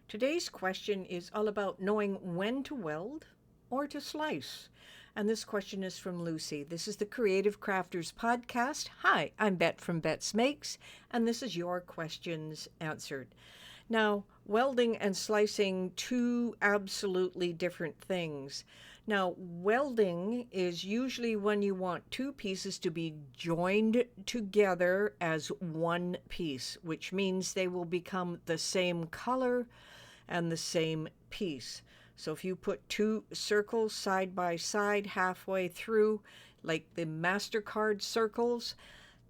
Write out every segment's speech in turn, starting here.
Today's question is all about knowing when to weld or to slice. And this question is from Lucy. This is the Creative Crafters Podcast. Hi, I'm Bette from Bette's Makes, and this is your questions answered. Now, welding and slicing, two absolutely different things. Now, welding is usually when you want two pieces to be joined together as one piece, which means they will become the same color and the same piece. So if you put two circles side by side halfway through, like the MasterCard circles,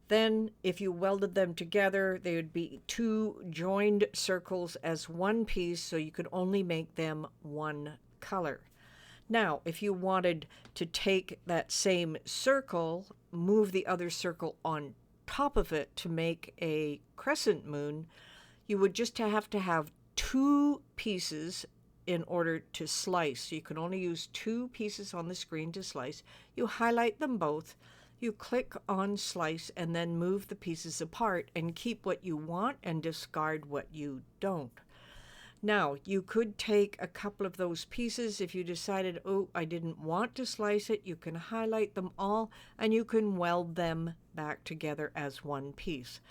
then if you welded them together, they would be two joined circles as one piece, so you could only make them one color. Now, if you wanted to take that same circle, move the other circle on top of it to make a crescent moon, you would just have to have two pieces in order to slice. You can only use two pieces on the screen to slice. You highlight them both, you click on slice, and then move the pieces apart and keep what you want and discard what you don't. Now, you could take a couple of those pieces. If you decided, oh, I didn't want to slice it, you can highlight them all and you can weld them back together as one piece.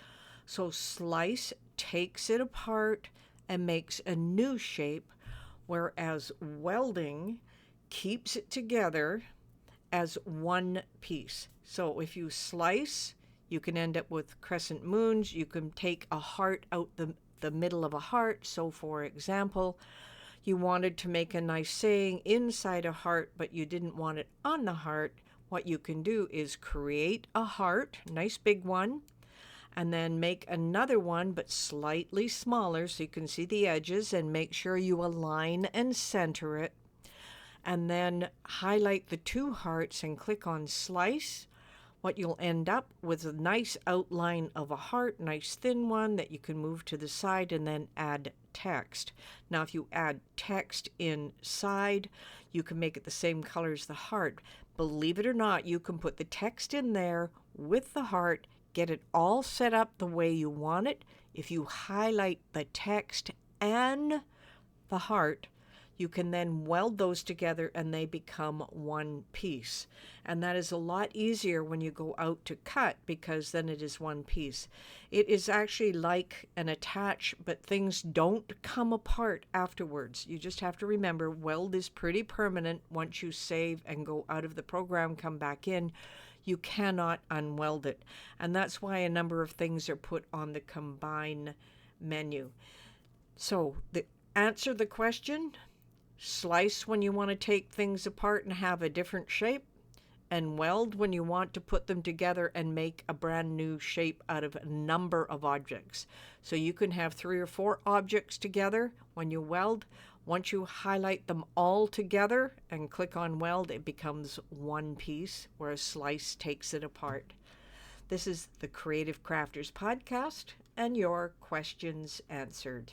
So slice takes it apart and makes a new shape, whereas welding keeps it together as one piece. So if you slice, you can end up with crescent moons. You can take a heart out the middle of a heart. So for example, you wanted to make a nice saying inside a heart, but you didn't want it on the heart. What you can do is create a heart, nice big one, and then make another one but slightly smaller so you can see the edges, and make sure you align and center it. And then highlight the two hearts and click on slice. What you'll end up with a nice outline of a heart, nice thin one that you can move to the side, and then add text. Now if you add text inside, you can make it the same color as the heart. Believe it or not, you can put the text in there with the heart, get it all set up the way you want it. If you highlight the text and the heart, you can then weld those together and they become one piece. And that is a lot easier when you go out to cut, because then it is one piece. It is actually like an attach, but things don't come apart afterwards. You just have to remember, weld is pretty permanent. Once you save and go out of the program, come back in, you cannot unweld it. And that's why a number of things are put on the combine menu. So answer the question: slice when you want to take things apart and have a different shape, and weld when you want to put them together and make a brand new shape out of a number of objects. So you can have 3 or 4 objects together when you weld. Once you highlight them all together and click on weld, it becomes one piece, whereas slice takes it apart. This is the Creative Crafters Podcast and your questions answered.